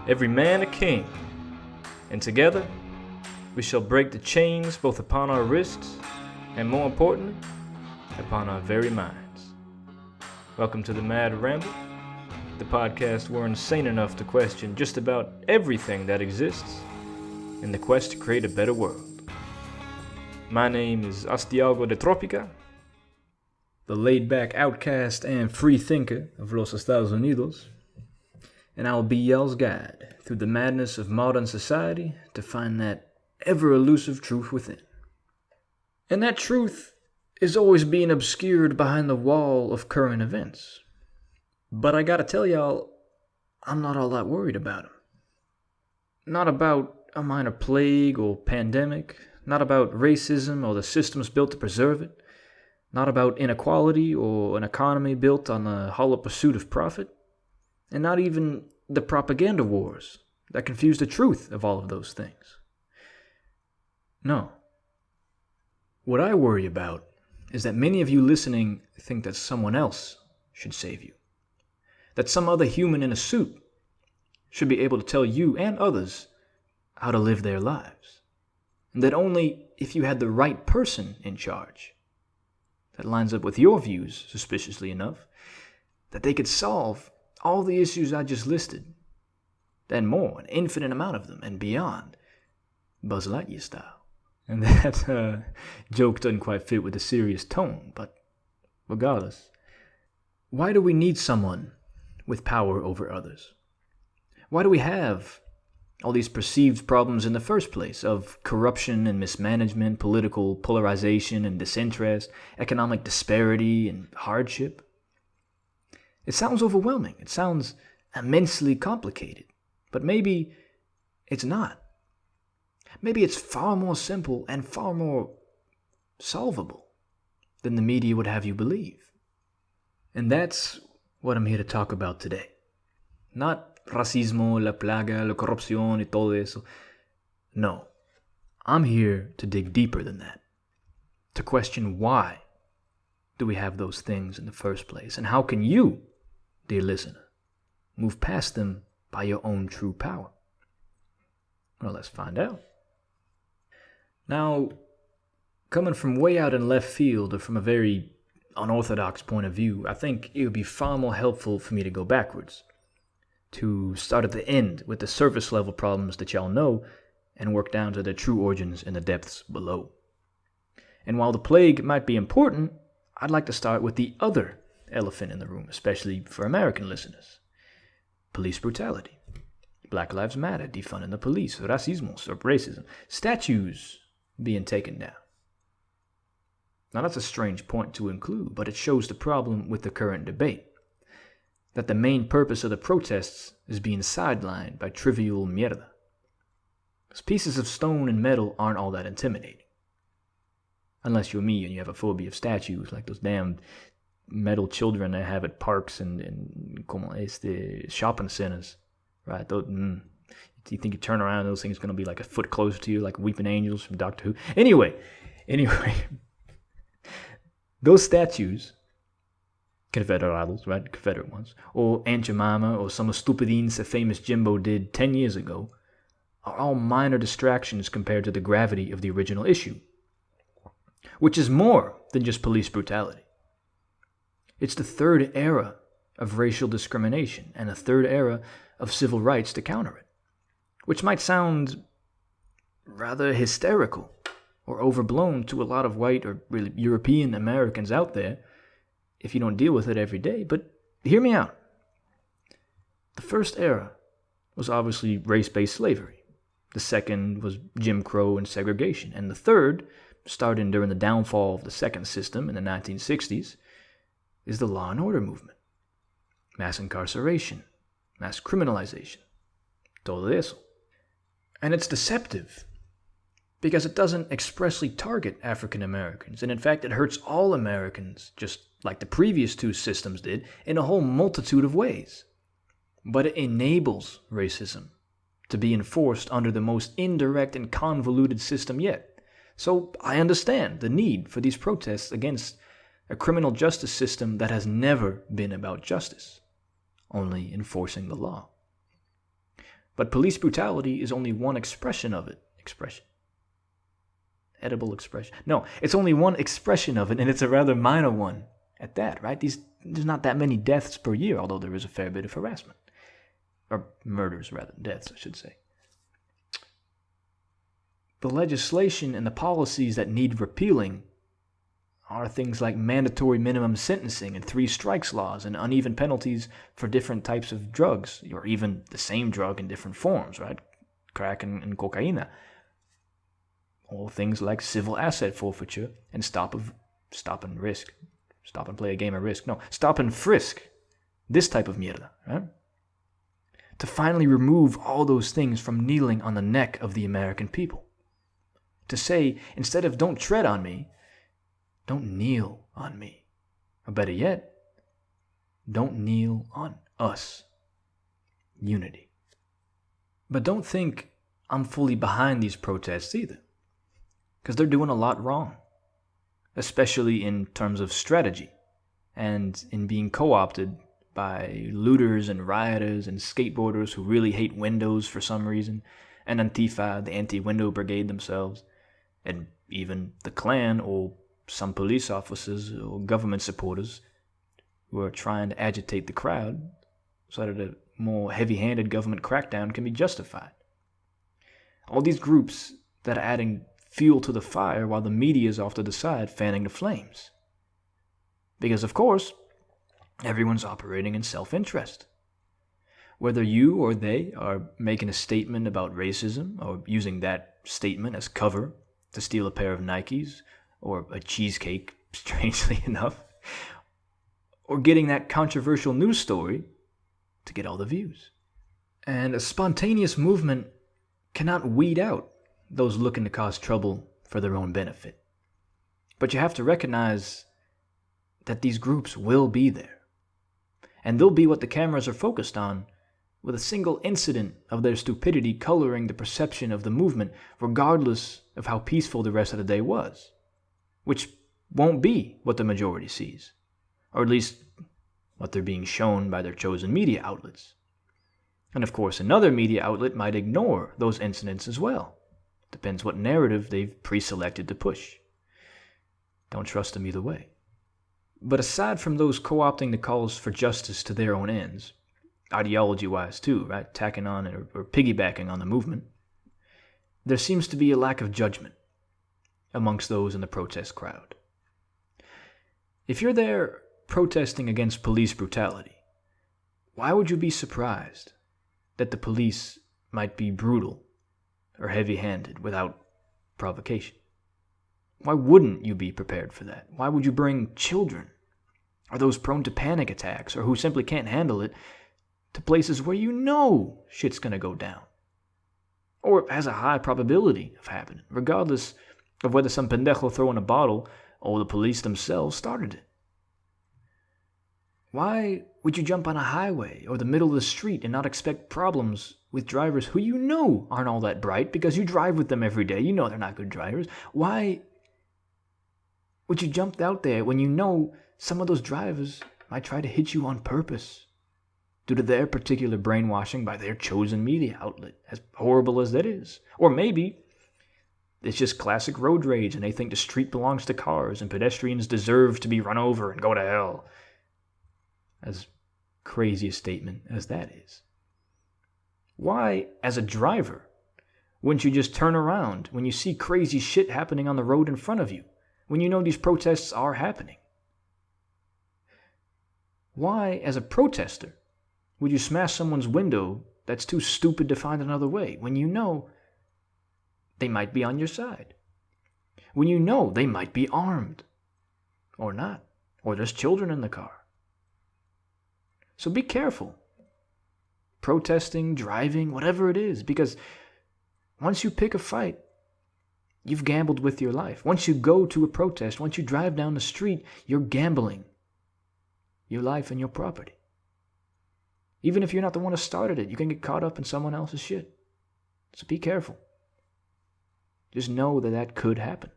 every man a king, and together we shall break the chains both upon our wrists and, more importantly, upon our very minds. Welcome to the Mad Ramble, the podcast we're insane enough to question just about everything that exists in the quest to create a better world. My name is Astiago de Tropica, the laid-back outcast and free thinker of Los Estados Unidos, and I'll be y'all's guide through the madness of modern society to find that ever-elusive truth within. And that truth is always being obscured behind the wall of current events. But I gotta tell y'all, I'm not all that worried about them. Not about a minor plague or pandemic, not about racism or the systems built to preserve it, not about inequality or an economy built on the hollow pursuit of profit, and not even the propaganda wars that confuse the truth of all of those things. No. What I worry about is that many of you listening think that someone else should save you. That some other human in a suit should be able to tell you and others how to live their lives. And that only if you had the right person in charge that lines up with your views, suspiciously enough, that they could solve all the issues I just listed, and more, an infinite amount of them, and beyond, Buzz Lightyear style. And that joke doesn't quite fit with the serious tone, but regardless, why do we need someone with power over others? Why do we have all these perceived problems in the first place of corruption and mismanagement, political polarization and disinterest, economic disparity and hardship? It sounds overwhelming. It sounds immensely complicated. But maybe it's not. Maybe it's far more simple and far more solvable than the media would have you believe. And that's what I'm here to talk about today. Not racismo, la plaga, la corrupción y todo eso. No. I'm here to dig deeper than that. To question why do we have those things in the first place? And how can you, dear listener, move past them by your own true power? Well, let's find out. Now, coming from way out in left field or from a very unorthodox point of view, I think it would be far more helpful for me to go backwards. To start at the end with the surface level problems that y'all know and work down to the true origins in the depths below. And while the plague might be important, I'd like to start with the other elephant in the room, especially for American listeners. Police brutality. Black Lives Matter, defunding the police, racismo, racism, statues being taken down. Now that's a strange point to include, but it shows the problem with the current debate. That the main purpose of the protests is being sidelined by trivial mierda. Because pieces of stone and metal aren't all that intimidating. Unless you're me and you have a phobia of statues, like those damn metal children they have at parks and shopping centers, right? You think you turn around, those things are going to be like a foot closer to you, like weeping angels from Doctor Who. Anyway, those statues, Confederados, right? Confederate ones, or Aunt Jemima, or some stupidines that famous Jimbo did 10 years ago, are all minor distractions compared to the gravity of the original issue, which is more than just police brutality. It's the third era of racial discrimination and a third era of civil rights to counter it, which might sound rather hysterical or overblown to a lot of white or really European Americans out there if you don't deal with it every day, but hear me out. The first era was obviously race-based slavery. The second was Jim Crow and segregation. And the third, starting during the downfall of the second system in the 1960s, is the law and order movement. Mass incarceration, mass criminalization, todo eso. And it's deceptive because it doesn't expressly target African Americans. And in fact, it hurts all Americans, just like the previous two systems did, in a whole multitude of ways. But it enables racism to be enforced under the most indirect and convoluted system yet. So I understand the need for these protests against a criminal justice system that has never been about justice, only enforcing the law. But police brutality is only one expression of it. Edible expression. No, it's only one expression of it, and it's a rather minor one at that, right? There's not that many deaths per year, although there is a fair bit of harassment. Or murders, rather. Deaths, I should say. The legislation and the policies that need repealing are things like mandatory minimum sentencing and 3 strikes laws and uneven penalties for different types of drugs, or even the same drug in different forms, right? Crack and cocaine. Or things like civil asset forfeiture and stop and play a game of risk. No, stop and frisk. This type of mierda, right? To finally remove all those things from kneeling on the neck of the American people. To say, instead of don't tread on me, don't kneel on me. Or better yet, don't kneel on us. Unity. But don't think I'm fully behind these protests either. Because they're doing a lot wrong. Especially in terms of strategy. And in being co-opted by looters and rioters and skateboarders who really hate windows for some reason. And Antifa, the anti-window brigade themselves. And even the Klan or some police officers or government supporters who are trying to agitate the crowd so that a more heavy-handed government crackdown can be justified. All these groups that are adding fuel to the fire while the media is off to the side fanning the flames. Because, of course, everyone's operating in self-interest. Whether you or they are making a statement about racism or using that statement as cover to steal a pair of Nikes or a cheesecake, strangely enough, or getting that controversial news story to get all the views. And a spontaneous movement cannot weed out those looking to cause trouble for their own benefit. But you have to recognize that these groups will be there. And they'll be what the cameras are focused on, with a single incident of their stupidity coloring the perception of the movement, regardless of how peaceful the rest of the day was. Which won't be what the majority sees. Or at least what they're being shown by their chosen media outlets. And of course, another media outlet might ignore those incidents as well. Depends what narrative they've pre-selected to push. Don't trust them either way. But aside from those co-opting the calls for justice to their own ends, ideology-wise too, right, tacking on or piggybacking on the movement, there seems to be a lack of judgment amongst those in the protest crowd. If you're there protesting against police brutality, why would you be surprised that the police might be brutal or heavy-handed without provocation? Why wouldn't you be prepared for that? Why would you bring children, or those prone to panic attacks, or who simply can't handle it, to places where you know shit's gonna go down? Or has a high probability of happening, regardless of whether some pendejo throwing a bottle or the police themselves started it. Why would you jump on a highway or the middle of the street and not expect problems with drivers who you know aren't all that bright because you drive with them every day? You know they're not good drivers. Why would you jump out there when you know some of those drivers might try to hit you on purpose due to their particular brainwashing by their chosen media outlet, as horrible as that is? Or maybe it's just classic road rage and they think the street belongs to cars and pedestrians deserve to be run over and go to hell. As crazy a statement as that is. Why, as a driver, wouldn't you just turn around when you see crazy shit happening on the road in front of you, when you know these protests are happening? Why, as a protester, would you smash someone's window that's too stupid to find another way, when you know they might be on your side? When you know they might be armed. Or not. Or there's children in the car. So be careful. Protesting, driving, whatever it is, because once you pick a fight, you've gambled with your life. Once you go to a protest, once you drive down the street, you're gambling your life and your property. Even if you're not the one who started it, you can get caught up in someone else's shit. So be careful. Just know that that could happen.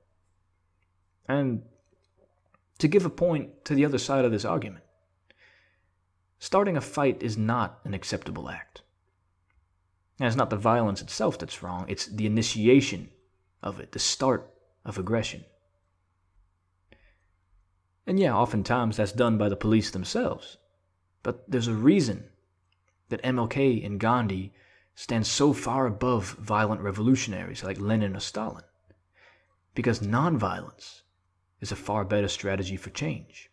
And to give a point to the other side of this argument, starting a fight is not an acceptable act. And it's not the violence itself that's wrong, it's the initiation of it, the start of aggression. And yeah, oftentimes that's done by the police themselves. But there's a reason that MLK and Gandhi stand so far above violent revolutionaries like Lenin or Stalin. Because nonviolence is a far better strategy for change.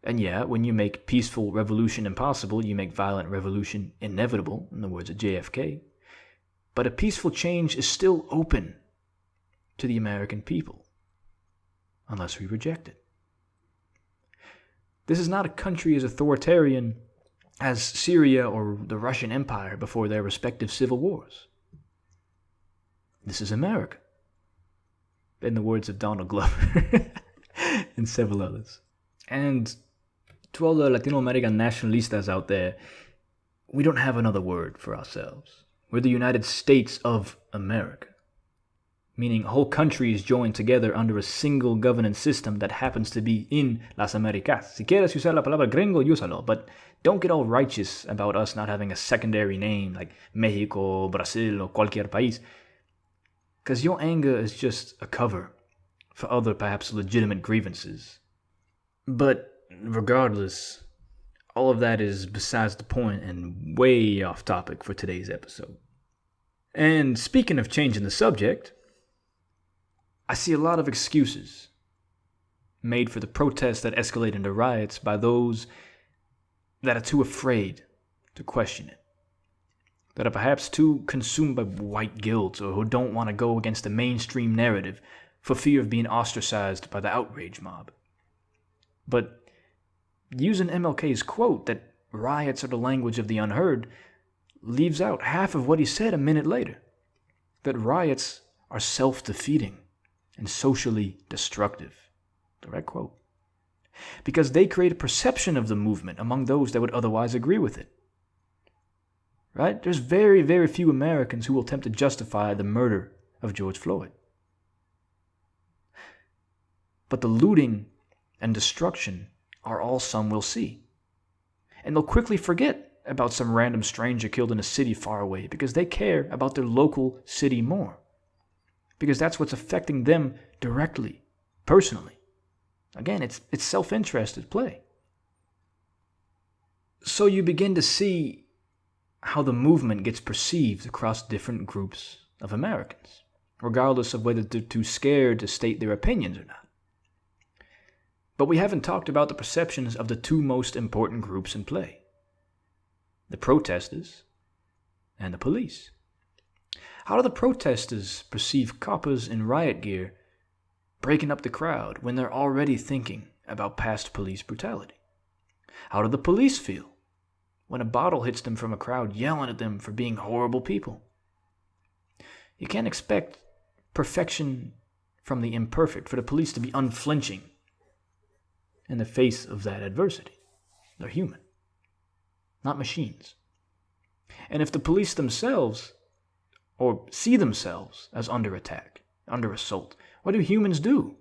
And yeah, when you make peaceful revolution impossible, you make violent revolution inevitable, in the words of JFK. But a peaceful change is still open to the American people, unless we reject it. This is not a country as authoritarian as Syria or the Russian Empire before their respective civil wars. This is America, in the words of Donald Glover and several others. And to all the Latino American nationalistas out there, we don't have another word for ourselves. We're the United States of America, meaning whole countries joined together under a single governance system that happens to be in las Américas. Si quieres usar la palabra gringo, úsalo, but don't get all righteous about us not having a secondary name like Mexico, Brazil, or cualquier país, because your anger is just a cover for other perhaps legitimate grievances. But regardless, all of that is besides the point and way off topic for today's episode. And speaking of changing the subject, I see a lot of excuses made for the protests that escalate into riots by those that are too afraid to question it, that are perhaps too consumed by white guilt or who don't want to go against the mainstream narrative for fear of being ostracized by the outrage mob. But using MLK's quote that riots are the language of the unheard leaves out half of what he said a minute later, that riots are self-defeating and socially destructive. Direct quote. Because they create a perception of the movement among those that would otherwise agree with it. Right? There's very, very few Americans who will attempt to justify the murder of George Floyd. But the looting and destruction are all some will see. And they'll quickly forget about some random stranger killed in a city far away because they care about their local city more. Because that's what's affecting them directly, personally. Again, it's self-interest at play. So you begin to see how the movement gets perceived across different groups of Americans, regardless of whether they're too scared to state their opinions or not. But we haven't talked about the perceptions of the two most important groups in play: the protesters and the police. How do the protesters perceive coppers in riot gear breaking up the crowd when they're already thinking about past police brutality? How do the police feel when a bottle hits them from a crowd yelling at them for being horrible people? You can't expect perfection from the imperfect, for the police to be unflinching in the face of that adversity. They're human, not machines. And if the police themselves, or see themselves as under attack, under assault, what do humans do?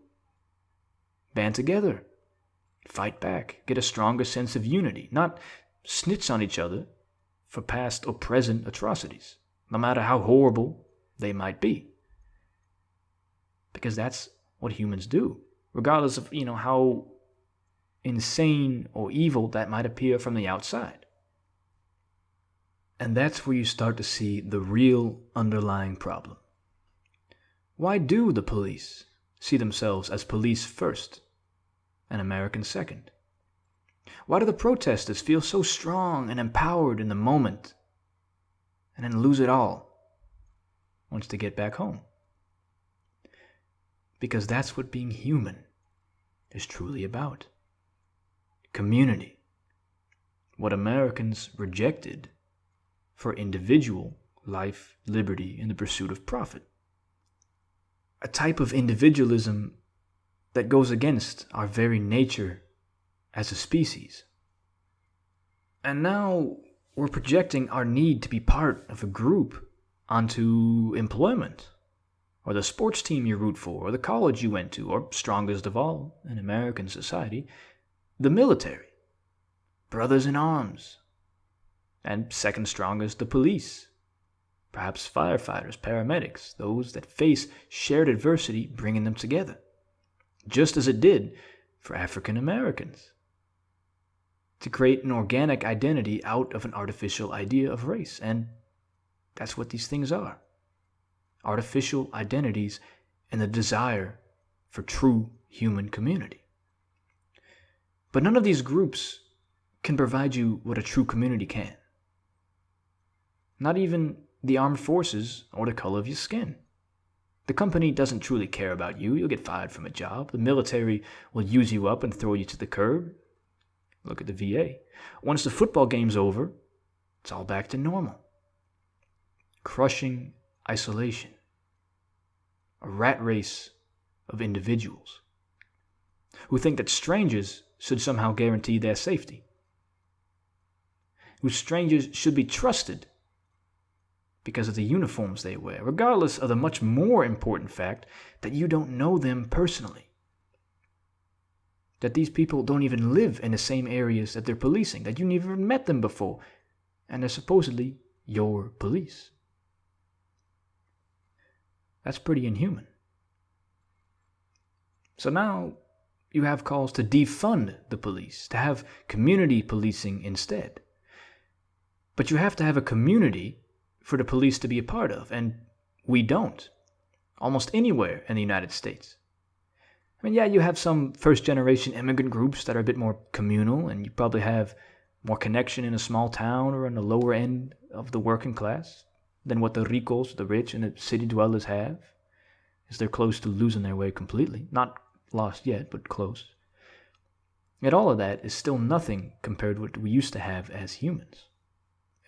Band together, fight back, get a stronger sense of unity, not snitch on each other for past or present atrocities, no matter how horrible they might be. Because that's what humans do, regardless of, how insane or evil that might appear from the outside. And that's where you start to see the real underlying problem. Why do the police see themselves as police first and Americans second? Why do the protesters feel so strong and empowered in the moment and then lose it all once they get back home? Because that's what being human is truly about. Community. What Americans rejected for individual life, liberty, and the pursuit of profit. A type of individualism that goes against our very nature as a species. And now we're projecting our need to be part of a group onto employment, or the sports team you root for, or the college you went to, or strongest of all in American society, the military, brothers in arms, and second strongest, the police, perhaps firefighters, paramedics, those that face shared adversity, bringing them together, just as it did for African Americans, to create an organic identity out of an artificial idea of race. And that's what these things are: artificial identities and the desire for true human community. But none of these groups can provide you what a true community can. Not even the armed forces or the color of your skin. The company doesn't truly care about you. You'll get fired from a job. The military will use you up and throw you to the curb. Look at the VA. Once the football game's over, it's all back to normal. Crushing isolation. A rat race of individuals who think that strangers should somehow guarantee their safety. Who strangers should be trusted because of the uniforms they wear, regardless of the much more important fact that you don't know them personally. That these people don't even live in the same areas that they're policing, that you never met them before, and they're supposedly your police. That's pretty inhuman. So now you have calls to defund the police, to have community policing instead. But you have to have a community for the police to be a part of, and we don't, almost anywhere in the United States. I mean, yeah, you have some first-generation immigrant groups that are a bit more communal, and you probably have more connection in a small town or in the lower end of the working class than what the ricos, the rich, and the city dwellers have, as they're close to losing their way completely. Not lost yet, but close. Yet all of that is still nothing compared to what we used to have as humans.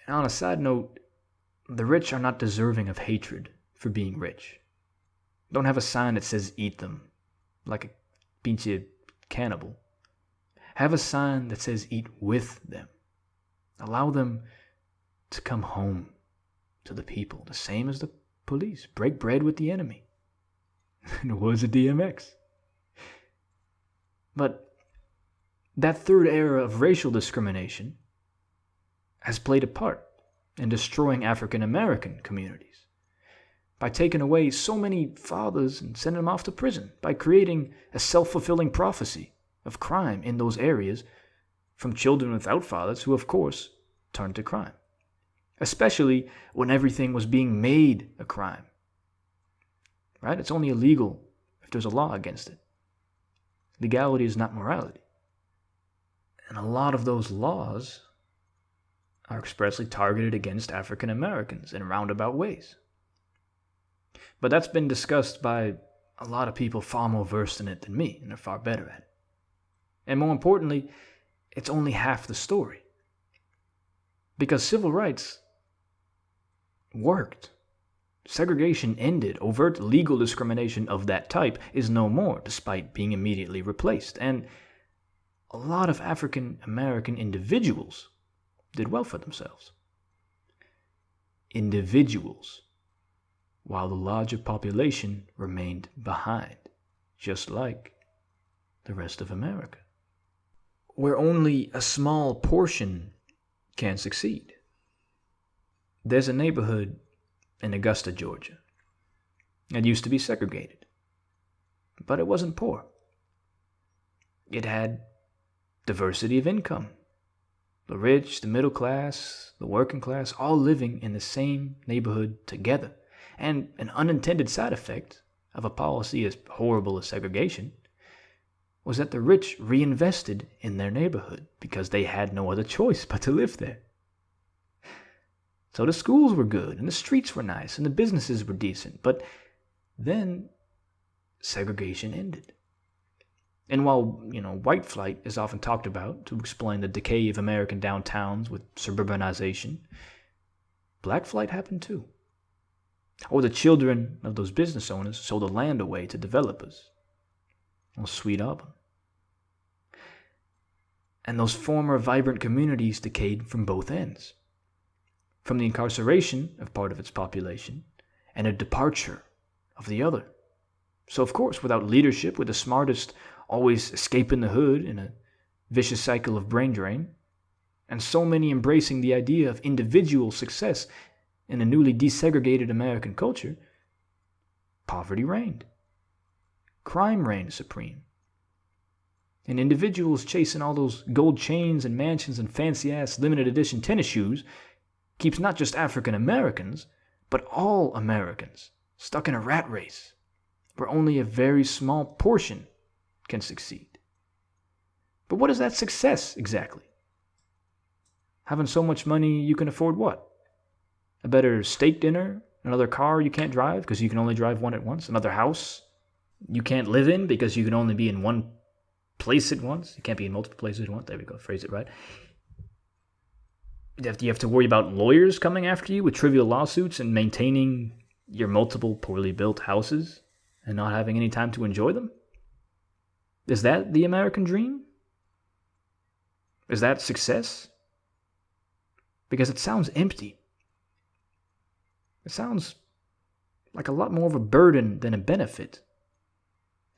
And on a side note, the rich are not deserving of hatred for being rich. Don't have a sign that says eat them, like a pinche cannibal. Have a sign that says eat with them. Allow them to come home to the people, the same as the police. Break bread with the enemy. In the words of DMX. But that third era of racial discrimination has played a part in destroying African American communities by taking away so many fathers and sending them off to prison, by creating a self-fulfilling prophecy of crime in those areas from children without fathers who, of course, turned to crime, especially when everything was being made a crime. Right? It's only illegal if there's a law against it. Legality is not morality. And a lot of those laws are expressly targeted against African Americans in roundabout ways. But that's been discussed by a lot of people far more versed in it than me, and they're far better at it. And more importantly, it's only half the story. Because civil rights worked. Segregation ended. Overt legal discrimination of that type is no more, despite being immediately replaced. And a lot of African American individuals did well for themselves. Individuals, while the larger population remained behind, just like the rest of America, where only a small portion can succeed. There's a neighborhood in Augusta, Georgia. It used to be segregated, but it wasn't poor. It had diversity of income. The rich, the middle class, the working class, all living in the same neighborhood together. And an unintended side effect of a policy as horrible as segregation was that the rich reinvested in their neighborhood because they had no other choice but to live there. So the schools were good, and the streets were nice, and the businesses were decent. But then segregation ended. And while, white flight is often talked about to explain the decay of American downtowns with suburbanization, black flight happened too. Or the children of those business owners sold the land away to developers. Oh, sweet Auburn. And those former vibrant communities decayed from both ends. From the incarceration of part of its population and a departure of the other. So of course, without leadership, with the smartest always escaping the hood in a vicious cycle of brain drain, and so many embracing the idea of individual success in a newly desegregated American culture, poverty reigned. Crime reigned supreme. And individuals chasing all those gold chains and mansions and fancy-ass limited edition tennis shoes keeps not just African Americans, but all Americans stuck in a rat race where only a very small portion can succeed. But what is that success exactly? Having so much money you can afford what? A better steak dinner? Another car you can't drive because you can only drive one at once? Another house you can't live in because you can only be in one place at once? You can't be in multiple places at once. There we go, phrase it right. You have to worry about lawyers coming after you with trivial lawsuits and maintaining your multiple poorly built houses and not having any time to enjoy them? Is that the American dream? Is that success? Because it sounds empty. It sounds like a lot more of a burden than a benefit.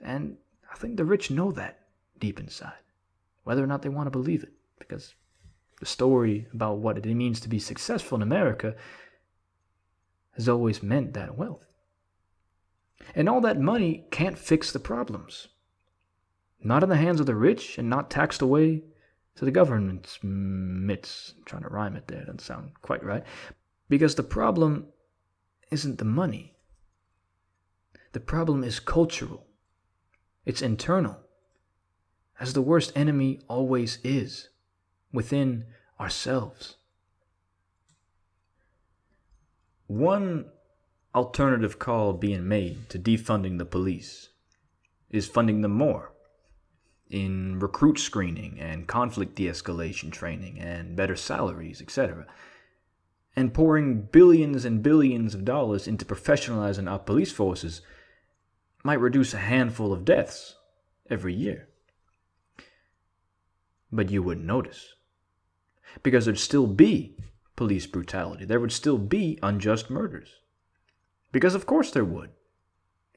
And I think the rich know that deep inside, whether or not they want to believe it, because the story about what it means to be successful in America has always meant that wealth. And all that money can't fix the problems. Not in the hands of the rich and not taxed away to the government's mitts. I'm trying to rhyme it there, doesn't sound quite right. Because the problem isn't the money. The problem is cultural. It's internal, as the worst enemy always is, within ourselves. One alternative call being made to defunding the police is funding them more in recruit screening and conflict de-escalation training and better salaries, etc. And pouring billions and billions of dollars into professionalizing our police forces might reduce a handful of deaths every year. But you wouldn't notice. Because there'd still be police brutality. There would still be unjust murders. Because of course there would.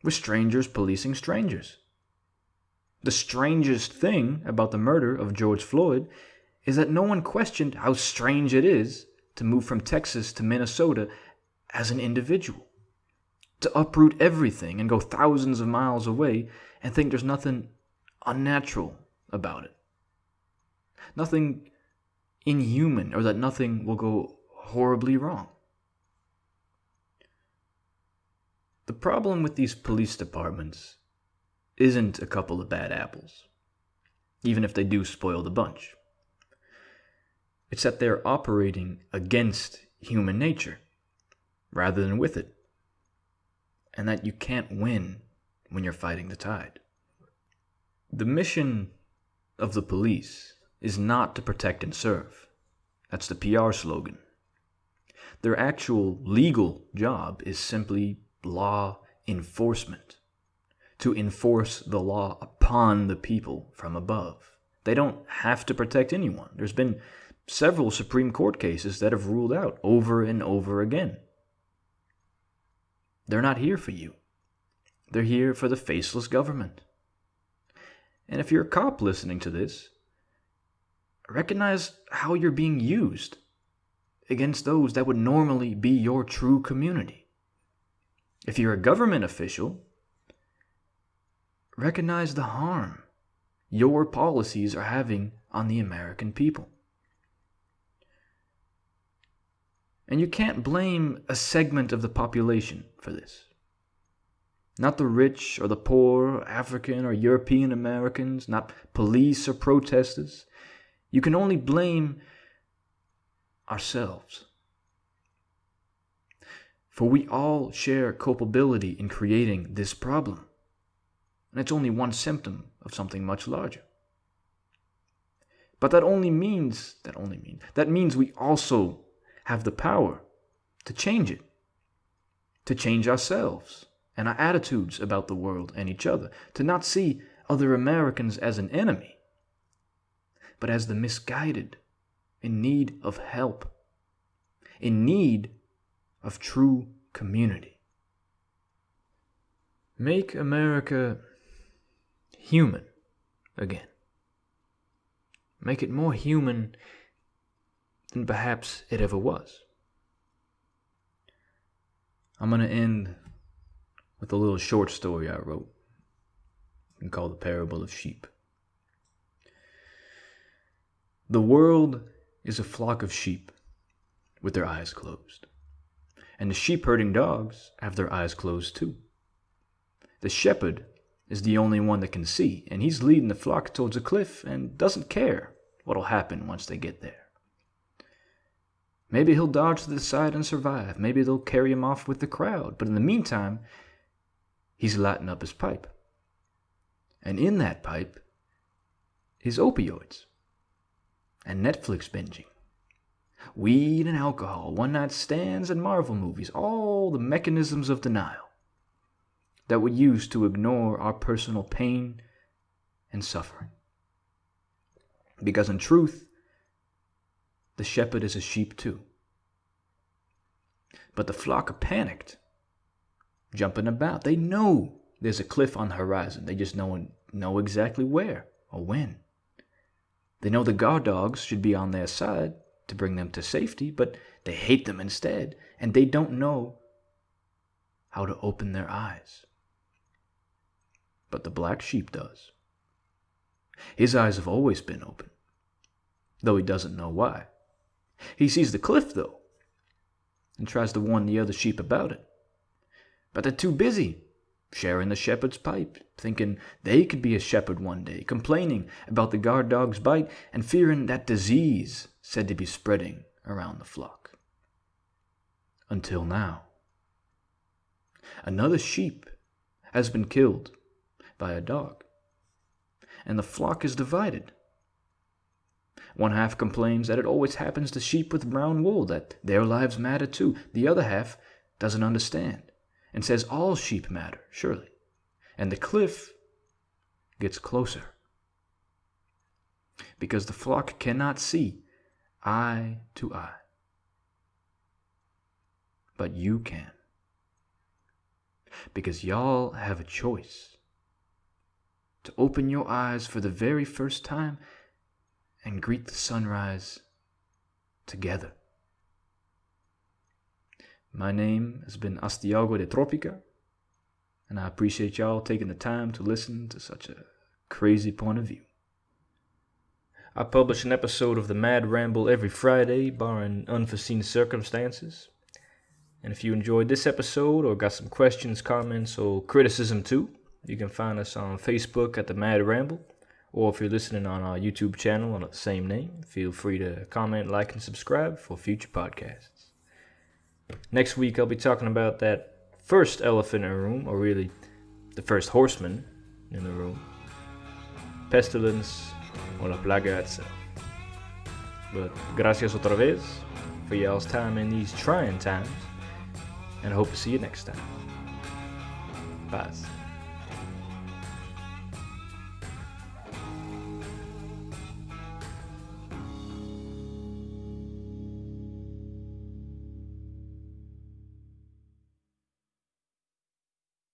With strangers policing strangers. The strangest thing about the murder of George Floyd is that no one questioned how strange it is to move from Texas to Minnesota as an individual. To uproot everything and go thousands of miles away and think there's nothing unnatural about it. Nothing inhuman, or that nothing will go horribly wrong. The problem with these police departments isn't a couple of bad apples, even if they do spoil the bunch. It's that they're operating against human nature, rather than with it, and that you can't win when you're fighting the tide. The mission of the police is not to protect and serve. That's the PR slogan. Their actual legal job is simply law enforcement. To enforce the law upon the people from above. They don't have to protect anyone. There's been several Supreme Court cases that have ruled out over and over again. They're not here for you. They're here for the faceless government. And if you're a cop listening to this, recognize how you're being used against those that would normally be your true community. If you're a government official, recognize the harm your policies are having on the American people. And you can't blame a segment of the population for this. Not the rich or the poor, African or European Americans, not police or protesters. You can only blame ourselves. For we all share culpability in creating this problem. And it's only one symptom of something much larger. But that means we also have the power to change it. To change ourselves and our attitudes about the world and each other. To not see other Americans as an enemy, but as the misguided, in need of help, in need of true community. Make America human again. Make it more human than perhaps it ever was. I'm going to end with a little short story I wrote and called The Parable of Sheep. The world is a flock of sheep with their eyes closed. And the sheep-herding dogs have their eyes closed too. The shepherd is the only one that can see, and he's leading the flock towards a cliff and doesn't care what'll happen once they get there. Maybe he'll dodge to the side and survive. Maybe they'll carry him off with the crowd. But in the meantime, he's lighting up his pipe. And in that pipe is opioids and Netflix binging, weed and alcohol, one-night stands and Marvel movies, all the mechanisms of denial that we use to ignore our personal pain and suffering. Because in truth, the shepherd is a sheep too. But the flock are panicked, jumping about. They know there's a cliff on the horizon. They just know exactly where or when. They know the guard dogs should be on their side to bring them to safety, but they hate them instead, and they don't know how to open their eyes. But the black sheep does. His eyes have always been open, though he doesn't know why. He sees the cliff, though, and tries to warn the other sheep about it. But they're too busy sharing the shepherd's pipe, thinking they could be a shepherd one day, complaining about the guard dog's bite and fearing that disease said to be spreading around the flock. Until now. Another sheep has been killed by a dog, and the flock is divided. One half complains that it always happens to sheep with brown wool, that their lives matter too. The other half doesn't understand and says all sheep matter, surely. And the cliff gets closer. Because the flock cannot see eye to eye. But you can. Because y'all have a choice to open your eyes for the very first time and greet the sunrise together. My name has been Astiago de Tropica, and I appreciate y'all taking the time to listen to such a crazy point of view. I publish an episode of the Mad Ramble every Friday, barring unforeseen circumstances. And if you enjoyed this episode or got some questions, comments, or criticism too, you can find us on Facebook at the Mad Ramble, or if you're listening on our YouTube channel on the same name, feel free to comment, like, and subscribe for future podcasts. Next week, I'll be talking about that first elephant in the room, or really, the first horseman in the room. Pestilence or la plaga itself. But gracias otra vez for y'all's time in these trying times, and I hope to see you next time. Paz.